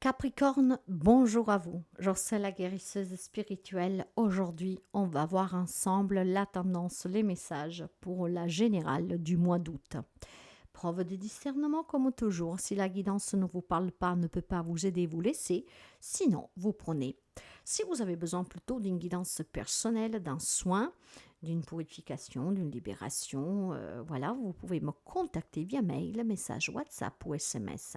Capricorne, bonjour à vous. Je suis la guérisseuse spirituelle. Aujourd'hui, on va voir ensemble la tendance, les messages pour la générale du mois d'août. Preuve de discernement comme toujours. Si la guidance ne vous parle pas, ne peut pas vous aider, vous laissez. Sinon, vous prenez. Si vous avez besoin plutôt d'une guidance personnelle, d'un soin, d'une purification, d'une libération, voilà, vous pouvez me contacter via mail, message WhatsApp ou SMS.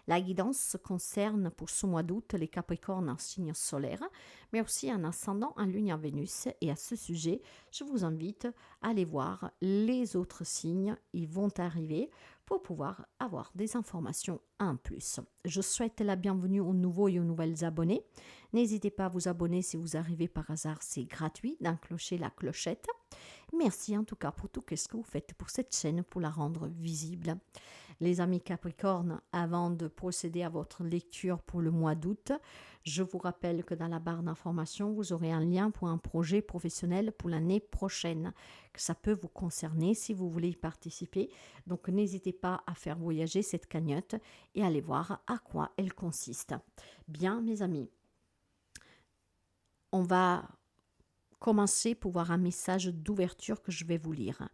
La guidance concerne pour ce mois d'août les Capricornes en signe solaire, mais aussi en ascendant en Lune et en Vénus. Et à ce sujet, je vous invite à aller voir les autres signes. Ils vont arriver pour pouvoir avoir des informations en plus. Je souhaite la bienvenue aux nouveaux et aux nouvelles abonnés. N'hésitez pas à vous abonner si vous arrivez par hasard, c'est gratuit, d'enclencher la clochette. Merci en tout cas pour tout ce que vous faites pour cette chaîne, pour la rendre visible. Les amis Capricornes, avant de procéder à votre lecture pour le mois d'août, je vous rappelle que dans la barre d'information, vous aurez un lien pour un projet professionnel pour l'année prochaine, que ça peut vous concerner si vous voulez y participer. Donc n'hésitez pas à faire voyager cette cagnotte et aller voir à quoi elle consiste. Bien, mes amis, on va commencer pour voir un message d'ouverture que je vais vous lire.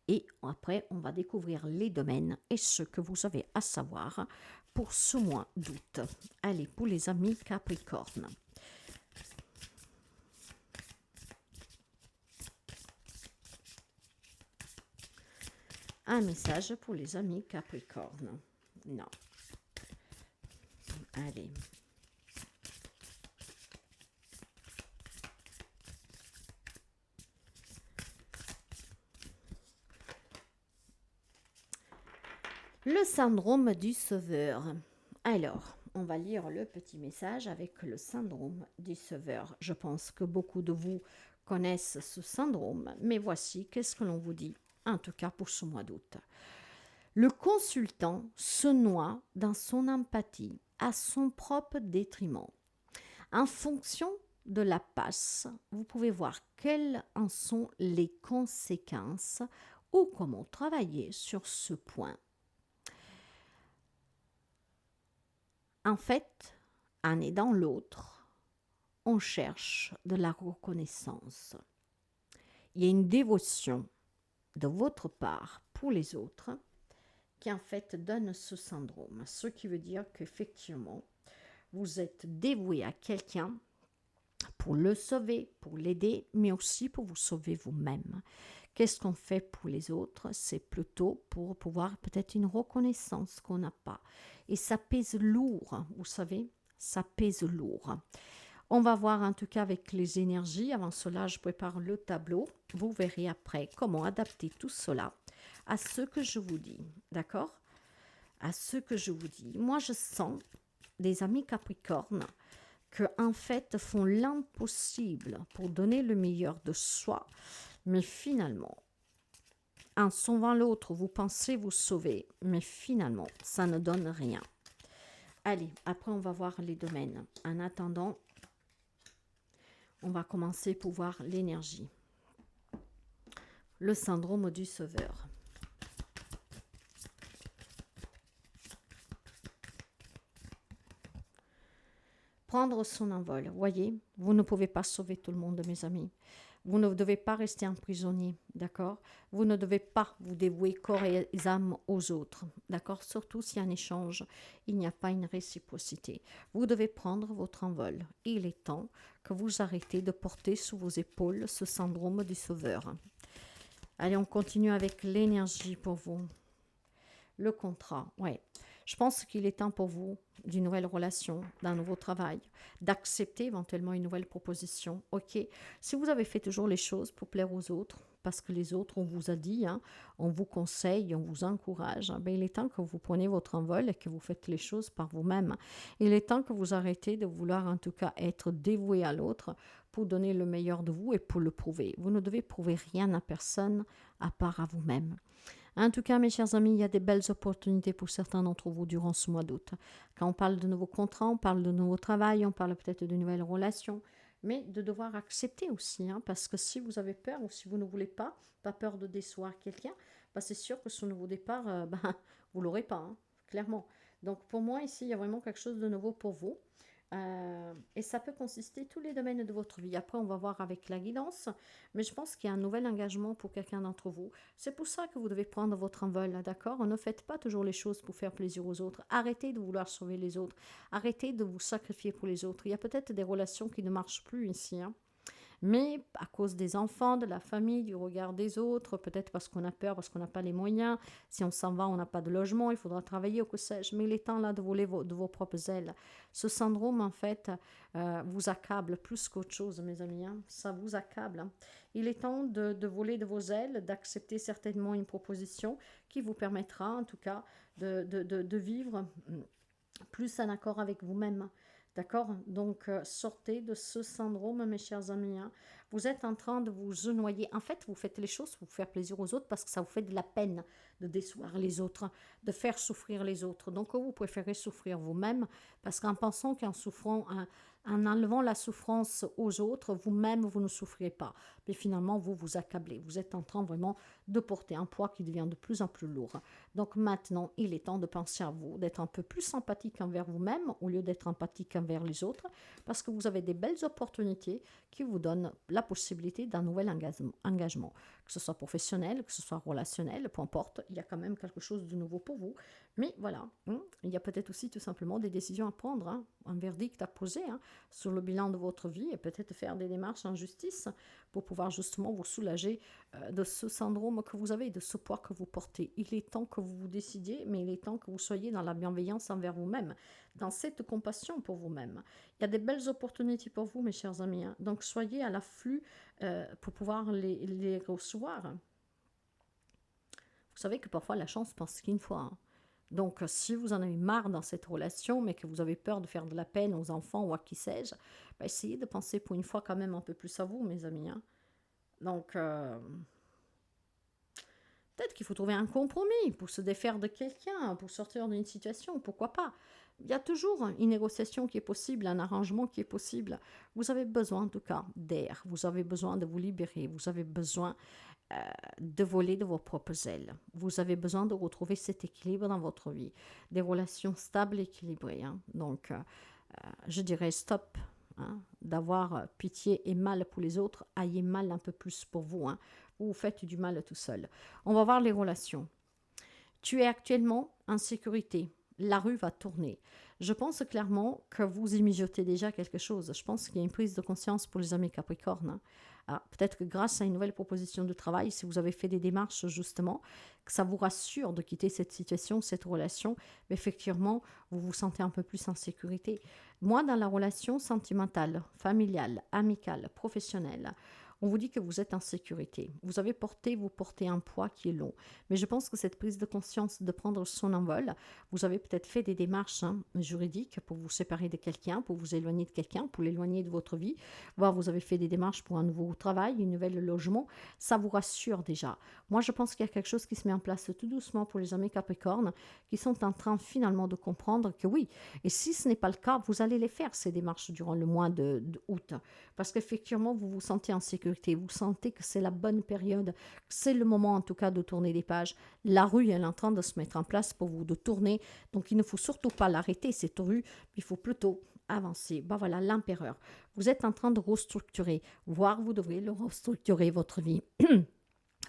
Et après, on va découvrir les domaines et ce que vous avez à savoir pour ce mois d'août. Allez, pour les amis Capricorne. Un message pour les amis Capricorne. Non. Allez. Le syndrome du sauveur. Alors, on va lire le petit message avec le syndrome du sauveur. Je pense que beaucoup de vous connaissent ce syndrome, mais voici qu'est-ce que l'on vous dit, en tout cas pour ce mois d'août. Le consultant se noie dans son empathie à son propre détriment. En fonction de la passe, vous pouvez voir quelles en sont les conséquences ou comment travailler sur ce point. En fait, en aidant l'autre, on cherche de la reconnaissance. Il y a une dévotion de votre part pour les autres qui en fait donne ce syndrome. Ce qui veut dire qu'effectivement, vous êtes dévoué à quelqu'un pour le sauver, pour l'aider, mais aussi pour vous sauver vous-même. Qu'est-ce qu'on fait pour les autres? C'est plutôt pour pouvoir peut-être une reconnaissance qu'on n'a pas. Et ça pèse lourd, vous savez, ça pèse lourd. On va voir en tout cas avec les énergies. Avant cela, je prépare le tableau. Vous verrez après comment adapter tout cela à ce que je vous dis. D'accord? À ce que je vous dis. Moi, je sens des amis Capricornes que en fait font l'impossible pour donner le meilleur de soi, mais finalement, en sauvant l'autre, vous pensez vous sauver, mais finalement, ça ne donne rien. Allez, après on va voir les domaines. En attendant, on va commencer pour voir l'énergie. Le syndrome du sauveur. Prendre son envol. Voyez, vous ne pouvez pas sauver tout le monde, mes amis. Vous ne devez pas rester un prisonnier, d'accord? Vous ne devez pas vous dévouer corps et âme aux autres, d'accord? Surtout si en échange, il n'y a pas une réciprocité. Vous devez prendre votre envol. Il est temps que vous arrêtez de porter sous vos épaules ce syndrome du sauveur. Allez, on continue avec l'énergie pour vous. Le contrat, ouais. Je pense qu'il est temps pour vous d'une nouvelle relation, d'un nouveau travail, d'accepter éventuellement une nouvelle proposition. Ok, si vous avez fait toujours les choses pour plaire aux autres, parce que les autres, on vous a dit, hein, on vous conseille, on vous encourage, ben il est temps que vous preniez votre envol et que vous faites les choses par vous-même. Il est temps que vous arrêtez de vouloir en tout cas être dévoué à l'autre pour donner le meilleur de vous et pour le prouver. Vous ne devez prouver rien à personne à part à vous-même. En tout cas, mes chers amis, il y a des belles opportunités pour certains d'entre vous durant ce mois d'août. Quand on parle de nouveaux contrats, on parle de nouveau travail, on parle peut-être de nouvelles relations, mais de devoir accepter aussi, hein, parce que si vous avez peur ou si vous ne voulez pas peur de décevoir quelqu'un, c'est sûr que ce nouveau départ, vous ne l'aurez pas. Hein. clairement. Donc pour moi, ici, il y a vraiment quelque chose de nouveau pour vous. Et ça peut consister tous les domaines de votre vie. Après, on va voir avec la guidance, mais je pense qu'il y a un nouvel engagement pour quelqu'un d'entre vous. C'est pour ça que vous devez prendre votre envol, d'accord? Ne faites pas toujours les choses pour faire plaisir aux autres. Arrêtez de vouloir sauver les autres. Arrêtez de vous sacrifier pour les autres. Il y a peut-être des relations qui ne marchent plus ici, hein. Mais à cause des enfants, de la famille, du regard des autres, peut-être parce qu'on a peur, parce qu'on n'a pas les moyens, si on s'en va, on n'a pas de logement, il faudra travailler ou que sais-je. Mais il est temps là de voler de vos propres ailes. Ce syndrome, en fait, vous accable plus qu'autre chose, mes amis, hein. Ça vous accable, hein. Il est temps de voler de vos ailes, d'accepter certainement une proposition qui vous permettra, en tout cas, de vivre plus en accord avec vous-même. D'accord? Donc, sortez de ce syndrome, mes chers amis, hein. Vous êtes en train de vous noyer. En fait, vous faites les choses pour faire plaisir aux autres parce que ça vous fait de la peine de décevoir les autres, de faire souffrir les autres. Donc, vous préférez souffrir vous-même parce qu'en pensant qu'en souffrant, en enlevant la souffrance aux autres, vous-même, vous ne souffrez pas. Mais finalement, vous vous accablez. Vous êtes en train vraiment de porter un poids qui devient de plus en plus lourd. Donc maintenant, il est temps de penser à vous, d'être un peu plus sympathique envers vous-même au lieu d'être empathique envers les autres, parce que vous avez des belles opportunités qui vous donnent la possibilité d'un nouvel engagement, que ce soit professionnel, que ce soit relationnel, peu importe, il y a quand même quelque chose de nouveau pour vous. Mais voilà, il y a peut-être aussi tout simplement des décisions à prendre, hein, un verdict à poser, hein, sur le bilan de votre vie et peut-être faire des démarches en justice pour pouvoir justement vous soulager de ce syndrome que vous avez, de ce poids que vous portez. Il est temps que vous vous décidiez, mais il est temps que vous soyez dans la bienveillance envers vous-même, dans cette compassion pour vous-même. Il y a des belles opportunités pour vous, mes chers amis, hein. Donc soyez à l'afflux pour pouvoir les recevoir. Vous savez que parfois la chance passe qu'une fois, hein. Donc, si vous en avez marre dans cette relation, mais que vous avez peur de faire de la peine aux enfants ou à qui sais-je, ben essayez de penser pour une fois quand même un peu plus à vous, mes amis, hein. Donc, peut-être qu'il faut trouver un compromis pour se défaire de quelqu'un, pour sortir d'une situation, pourquoi pas. Il y a toujours une négociation qui est possible, un arrangement qui est possible. Vous avez besoin en tout cas d'air, vous avez besoin de vous libérer, vous avez besoin de voler de vos propres ailes. Vous avez besoin de retrouver cet équilibre dans votre vie, des relations stables et équilibrées, hein. Donc, je dirais stop, hein, d'avoir pitié et mal pour les autres, ayez mal un peu plus pour vous, hein. Vous faites du mal tout seul. On va voir les relations. Tu es actuellement en sécurité. La rue va tourner. Je pense clairement que vous y mijotez déjà quelque chose. Je pense qu'il y a une prise de conscience pour les amis Capricorne, hein. Peut-être que grâce à une nouvelle proposition de travail, si vous avez fait des démarches justement, que ça vous rassure de quitter cette situation, cette relation, mais effectivement, vous vous sentez un peu plus en sécurité. Moi, dans la relation sentimentale, familiale, amicale, professionnelle, on vous dit que vous êtes en sécurité. Vous portez un poids qui est long. Mais je pense que cette prise de conscience de prendre son envol, vous avez peut-être fait des démarches, hein, juridiques pour vous séparer de quelqu'un, pour vous éloigner de quelqu'un, pour l'éloigner de votre vie. Voire vous avez fait des démarches pour un nouveau travail, un nouvel logement. Ça vous rassure déjà. Moi, je pense qu'il y a quelque chose qui se met en place tout doucement pour les amis Capricornes qui sont en train finalement de comprendre que oui. Et si ce n'est pas le cas, vous allez les faire, ces démarches, durant le mois d'août. Parce qu'effectivement, vous vous sentez en sécurité. Vous sentez que c'est la bonne période, que c'est le moment en tout cas de tourner les pages. La rue, elle est en train de se mettre en place pour vous, de tourner. Donc, il ne faut surtout pas l'arrêter, cette rue. Il faut plutôt avancer. Ben voilà, l'empereur. Vous êtes en train de restructurer, voire vous devrez le restructurer, votre vie.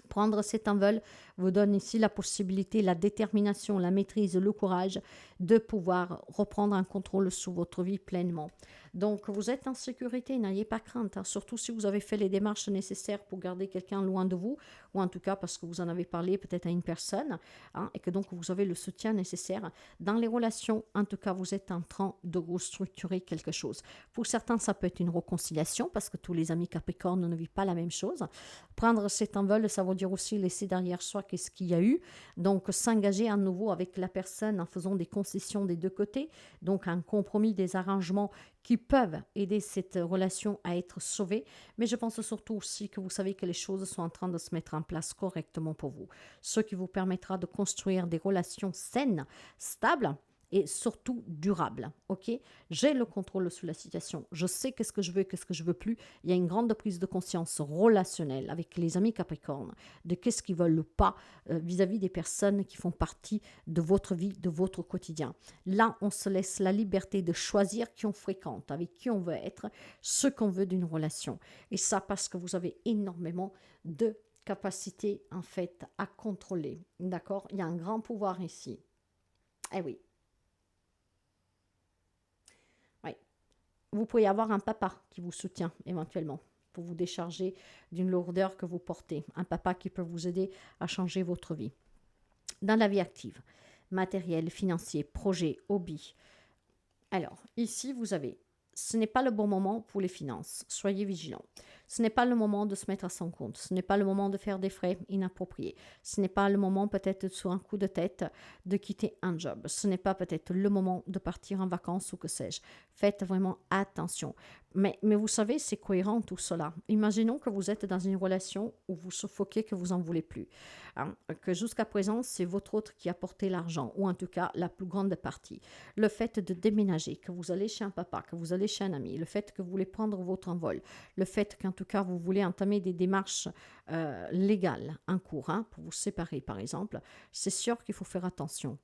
Prendre cet envol vous donne ici la possibilité, la détermination, la maîtrise, le courage de pouvoir reprendre un contrôle sur votre vie pleinement. Donc, vous êtes en sécurité, n'ayez pas crainte, hein, surtout si vous avez fait les démarches nécessaires pour garder quelqu'un loin de vous, ou en tout cas parce que vous en avez parlé peut-être à une personne, hein, et que donc vous avez le soutien nécessaire. Dans les relations, en tout cas, vous êtes en train de restructurer quelque chose. Pour certains, ça peut être une réconciliation, parce que tous les amis Capricorne ne vivent pas la même chose. Prendre cet envol, ça veut dire aussi laisser derrière soi qu'est-ce qu'il y a eu, donc s'engager à nouveau avec la personne en faisant des concessions des deux côtés, donc un compromis, des arrangements qui peuvent aider cette relation à être sauvée, mais je pense surtout aussi que vous savez que les choses sont en train de se mettre en place correctement pour vous, ce qui vous permettra de construire des relations saines, stables, et surtout durable. Ok, j'ai le contrôle sur la situation. Je sais qu'est-ce que je veux, qu'est-ce que je veux plus. Il y a une grande prise de conscience relationnelle avec les amis Capricorne de qu'est-ce qu'ils veulent ou pas vis-à-vis des personnes qui font partie de votre vie, de votre quotidien. Là, on se laisse la liberté de choisir qui on fréquente, avec qui on veut être, ce qu'on veut d'une relation. Et ça parce que vous avez énormément de capacité en fait à contrôler. D'accord? Il y a un grand pouvoir ici. Eh oui. Oui. Vous pouvez avoir un papa qui vous soutient éventuellement pour vous décharger d'une lourdeur que vous portez. Un papa qui peut vous aider à changer votre vie. Dans la vie active, matériel, financier, projet, hobby. Alors, ici, vous avez, ce n'est pas le bon moment pour les finances. Soyez vigilants. Ce n'est pas le moment de se mettre à son compte. Ce n'est pas le moment de faire des frais inappropriés. Ce n'est pas le moment peut-être sur un coup de tête de quitter un job. Ce n'est pas peut-être le moment de partir en vacances ou que sais-je. Faites vraiment attention. Mais vous savez, c'est cohérent tout cela. Imaginons que vous êtes dans une relation où vous suffoquez, que vous n'en voulez plus. Hein, que jusqu'à présent, c'est votre autre qui apportait l'argent, ou en tout cas la plus grande partie. Le fait de déménager, que vous allez chez un papa, que vous allez chez un ami, le fait que vous voulez prendre votre envol, le fait qu'en tout cas vous voulez entamer des démarches légales en cours pour vous séparer par exemple, c'est sûr qu'il faut faire attention.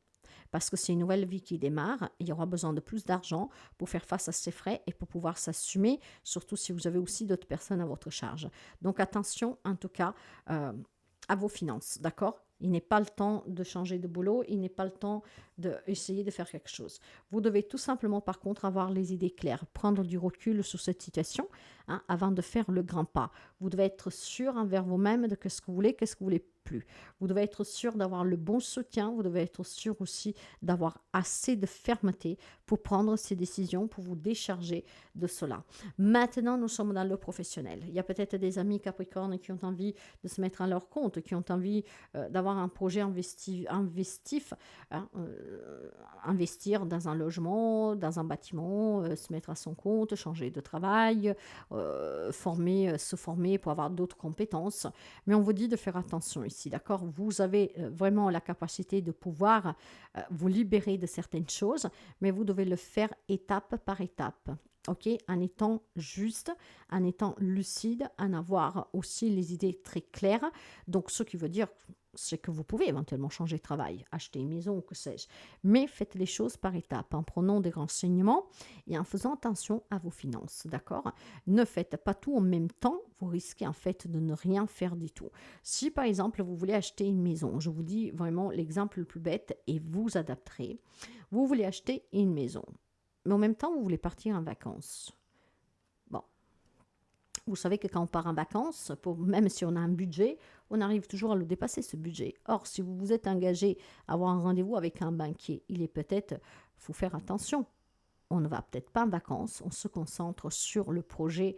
Parce que c'est une nouvelle vie qui démarre, il y aura besoin de plus d'argent pour faire face à ces frais et pour pouvoir s'assumer, surtout si vous avez aussi d'autres personnes à votre charge. Donc attention en tout cas à vos finances, d'accord? Il n'est pas le temps de changer de boulot, il n'est pas le temps d'essayer de faire quelque chose. Vous devez tout simplement, par contre, avoir les idées claires, prendre du recul sur cette situation avant de faire le grand pas. Vous devez être sûr envers vous-même de ce que vous voulez, qu'est-ce que vous voulez plus. Vous devez être sûr d'avoir le bon soutien, vous devez être sûr aussi d'avoir assez de fermeté pour prendre ces décisions, pour vous décharger de cela. Maintenant, nous sommes dans le professionnel. Il y a peut-être des amis Capricorne qui ont envie de se mettre à leur compte, qui ont envie d'avoir un projet investif, investir dans un logement, dans un bâtiment, se mettre à son compte, changer de travail, se former pour avoir d'autres compétences. Mais on vous dit de faire attention ici, d'accord? Vous avez vraiment la capacité de pouvoir vous libérer de certaines choses, mais vous devez le faire étape par étape. Ok, en étant juste, en étant lucide, en avoir aussi les idées très claires. Donc, ce qui veut dire, c'est que vous pouvez éventuellement changer de travail, acheter une maison ou que sais-je. Mais faites les choses par étapes, en prenant des renseignements et en faisant attention à vos finances, d'accord? Ne faites pas tout en même temps, vous risquez en fait de ne rien faire du tout. Si par exemple vous voulez acheter une maison, je vous dis vraiment l'exemple le plus bête et vous adapterez. Vous voulez acheter une maison, mais en même temps vous voulez partir en vacances. Bon, vous savez que quand on part en vacances, même si on a un budget, on arrive toujours à le dépasser, ce budget. Or, si vous vous êtes engagé à avoir un rendez-vous avec un banquier, il est peut-être, faut faire attention. On ne va peut-être pas en vacances, on se concentre sur le projet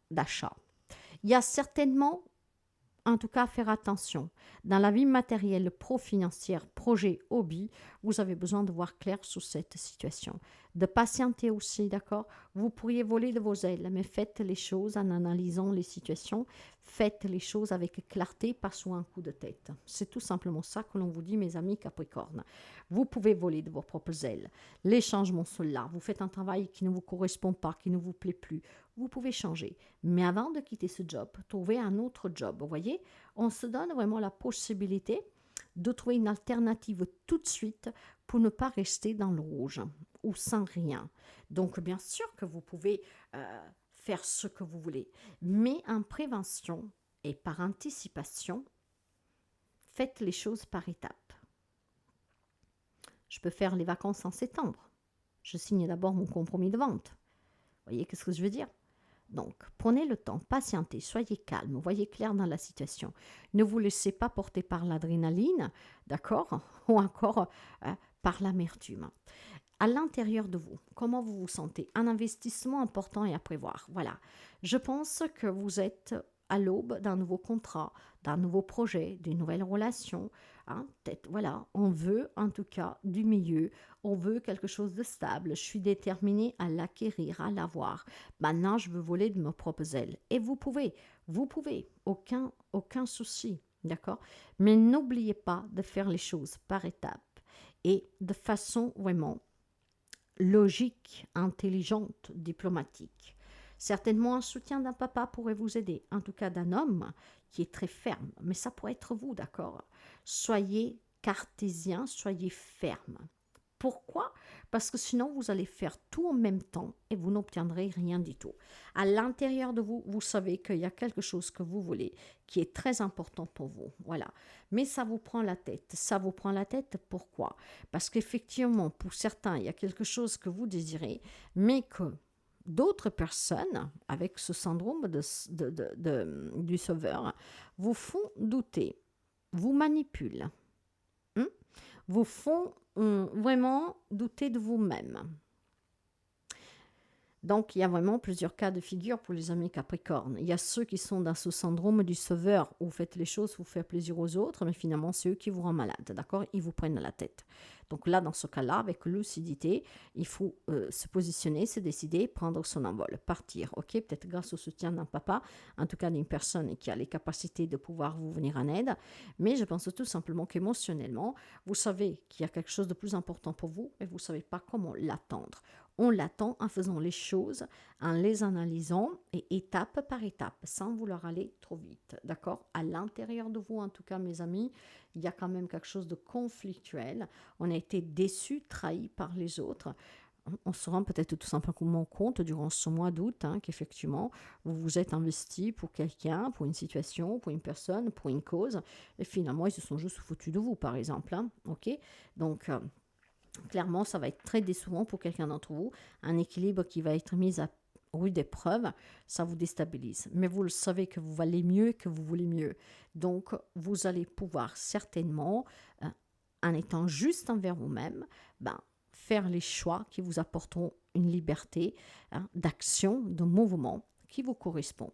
d'achat. Il y a certainement, en tout cas, faire attention. Dans la vie matérielle, pro-financière, projet, hobby, vous avez besoin de voir clair sur cette situation. De patienter aussi, d'accord? Vous pourriez voler de vos ailes, mais faites les choses en analysant les situations. Faites les choses avec clarté, pas sous un coup de tête. C'est tout simplement ça que l'on vous dit, mes amis Capricorne. Vous pouvez voler de vos propres ailes. Les changements sont là. Vous faites un travail qui ne vous correspond pas, qui ne vous plaît plus. Vous pouvez changer. Mais avant de quitter ce job, trouvez un autre job. Vous voyez, on se donne vraiment la possibilité de trouver une alternative tout de suite pour ne pas rester dans le rouge ou sans rien. Donc, bien sûr que vous pouvez faire ce que vous voulez, mais en prévention et par anticipation, faites les choses par étapes. Je peux faire les vacances en septembre. Je signe d'abord mon compromis de vente. Vous voyez ce que je veux dire? Donc, prenez le temps, patientez, soyez calme, voyez clair dans la situation. Ne vous laissez pas porter par l'adrénaline, d'accord? Ou encore par l'amertume. À l'intérieur de vous, comment vous vous sentez? Un investissement important et à prévoir. Voilà. Je pense que vous êtes à l'aube d'un nouveau contrat, d'un nouveau projet, d'une nouvelle relation. Peut-être, voilà, on veut en tout cas du milieu, on veut quelque chose de stable. Je suis déterminée à l'acquérir, à l'avoir. Maintenant, je veux voler de mes propres ailes. Et vous pouvez, aucun souci, d'accord? Mais n'oubliez pas de faire les choses par étapes et de façon vraiment logique, intelligente, diplomatique. Certainement, un soutien d'un papa pourrait vous aider, en tout cas d'un homme qui est très ferme, mais ça pourrait être vous, d'accord? Soyez cartésien, soyez ferme. Pourquoi? Parce que sinon, vous allez faire tout en même temps et vous n'obtiendrez rien du tout. À l'intérieur de vous, vous savez qu'il y a quelque chose que vous voulez qui est très important pour vous. Voilà. Mais ça vous prend la tête. Ça vous prend la tête, pourquoi? Parce qu'effectivement, pour certains, il y a quelque chose que vous désirez, mais que d'autres personnes, avec ce syndrome du sauveur, vous font douter, vous manipulent, hein, vous font vraiment douter de vous-même. Donc, il y a vraiment plusieurs cas de figure pour les amis Capricorne. Il y a ceux qui sont dans ce syndrome du sauveur, où vous faites les choses pour faire plaisir aux autres, mais finalement, c'est eux qui vous rendent malade, d'accord? Ils vous prennent la tête. Donc là, dans ce cas-là, avec lucidité, il faut se positionner, se décider, prendre son envol, partir, ok? Peut-être grâce au soutien d'un papa, en tout cas d'une personne qui a les capacités de pouvoir vous venir en aide. Mais je pense tout simplement qu'émotionnellement, vous savez qu'il y a quelque chose de plus important pour vous, mais vous ne savez pas comment l'attendre. On l'attend en faisant les choses, en les analysant et étape par étape, sans vouloir aller trop vite. D'accord? À l'intérieur de vous, en tout cas, mes amis, il y a quand même quelque chose de conflictuel. On a été déçus, trahis par les autres. On se rend peut-être tout simplement compte durant ce mois d'août qu'effectivement, vous vous êtes investi pour quelqu'un, pour une situation, pour une personne, pour une cause. Et finalement, ils se sont juste foutus de vous, par exemple. Ok? Donc, clairement, ça va être très décevant pour quelqu'un d'entre vous. Un équilibre qui va être mis à rude épreuve, ça vous déstabilise. Mais vous le savez que vous valez mieux et que vous voulez mieux. Donc, vous allez pouvoir certainement, en étant juste envers vous-même, faire les choix qui vous apporteront une liberté d'action, de mouvement qui vous correspond.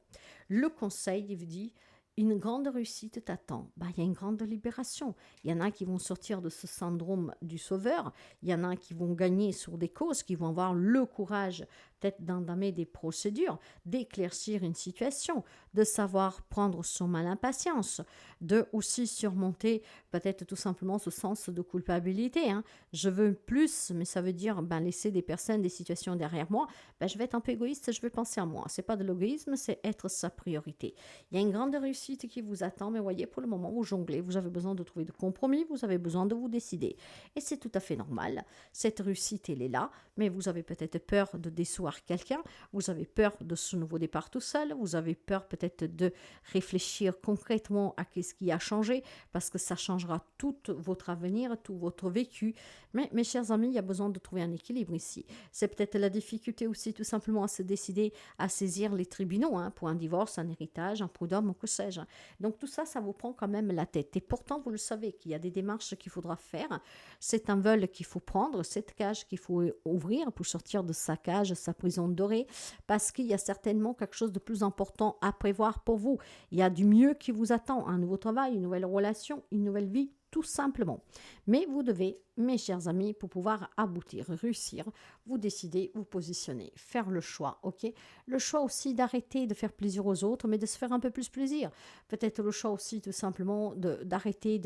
Le conseil, il vous dit, une grande réussite t'attend. Il y a une grande libération. Il y en a qui vont sortir de ce syndrome du sauveur. Il y en a qui vont gagner sur des causes, qui vont avoir le courage peut-être d'entamer des procédures, d'éclaircir une situation, de savoir prendre son mal en patience, de aussi surmonter peut-être tout simplement ce sens de culpabilité. Je veux plus, mais ça veut dire laisser des personnes, des situations derrière moi. Je vais être un peu égoïste, je vais penser à moi. C'est pas de l'égoïsme, c'est être sa priorité. Il y a une grande réussite qui vous attend, mais voyez, pour le moment, vous jonglez, vous avez besoin de trouver de compromis, vous avez besoin de vous décider. Et c'est tout à fait normal. Cette réussite, elle est là, mais vous avez peut-être peur de décevoir quelqu'un, vous avez peur de ce nouveau départ tout seul, vous avez peur peut-être de réfléchir concrètement à ce qui a changé, parce que ça changera tout votre avenir, tout votre vécu. Mais mes chers amis, il y a besoin de trouver un équilibre ici. C'est peut-être la difficulté aussi tout simplement à se décider à saisir les tribunaux pour un divorce, un héritage, un prud'homme, que sais-je. Donc tout ça, ça vous prend quand même la tête. Et pourtant, vous le savez qu'il y a des démarches qu'il faudra faire. C'est un vol qu'il faut prendre, cette cage qu'il faut ouvrir pour sortir de sa cage, sa prison dorée, parce qu'il y a certainement quelque chose de plus important à prévoir pour vous. Il y a du mieux qui vous attend, un nouveau travail, une nouvelle relation, une nouvelle vie, tout simplement. Mais vous devez, mes chers amis, pour pouvoir aboutir, réussir, vous décider, vous positionner, faire le choix, ok? Le choix aussi d'arrêter de faire plaisir aux autres, mais de se faire un peu plus plaisir. Peut-être le choix aussi tout simplement d'arrêter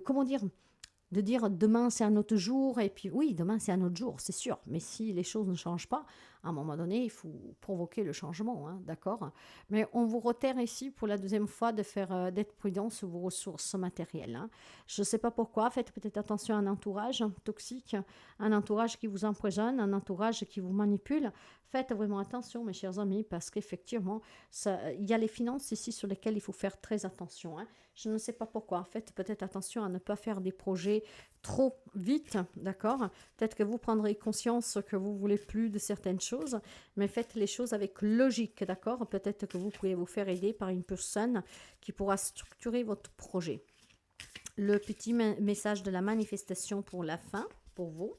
comment dire, de dire demain c'est un autre jour, et puis oui, demain c'est un autre jour, c'est sûr, mais si les choses ne changent pas, à un moment donné, il faut provoquer le changement, d'accord? Mais on vous reterre ici pour la deuxième fois d'être prudent sur vos ressources matérielles. Je ne sais pas pourquoi, faites peut-être attention à un entourage toxique, un entourage qui vous empoisonne, un entourage qui vous manipule. Faites vraiment attention, mes chers amis, parce qu'effectivement, il y a les finances ici sur lesquelles il faut faire très attention. Je ne sais pas pourquoi. Faites peut-être attention à ne pas faire des projets trop vite, d'accord? Peut-être que vous prendrez conscience que vous voulez plus de certaines choses, mais faites les choses avec logique, d'accord? Peut-être que vous pouvez vous faire aider par une personne qui pourra structurer votre projet. Le petit message de la manifestation pour la fin, pour vous.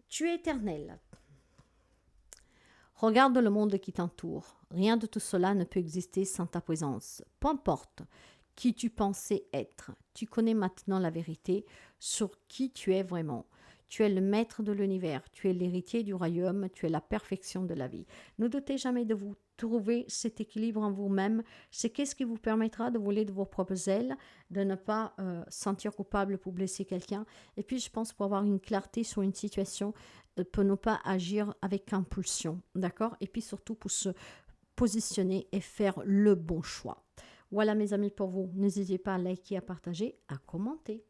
Tu es éternel. Regarde le monde qui t'entoure. Rien de tout cela ne peut exister sans ta présence. Peu importe qui tu pensais être, tu connais maintenant la vérité sur qui tu es vraiment. Tu es le maître de l'univers, tu es l'héritier du royaume, tu es la perfection de la vie. Ne doutez jamais de vous. Trouver cet équilibre en vous-même, c'est qu'est-ce qui vous permettra de voler de vos propres ailes, de ne pas sentir coupable pour blesser quelqu'un. Et puis, je pense pour avoir une clarté sur une situation, pour ne pas agir avec impulsion, d'accord? Et puis surtout pour se positionner et faire le bon choix. Voilà mes amis pour vous. N'hésitez pas à liker, à partager, à commenter.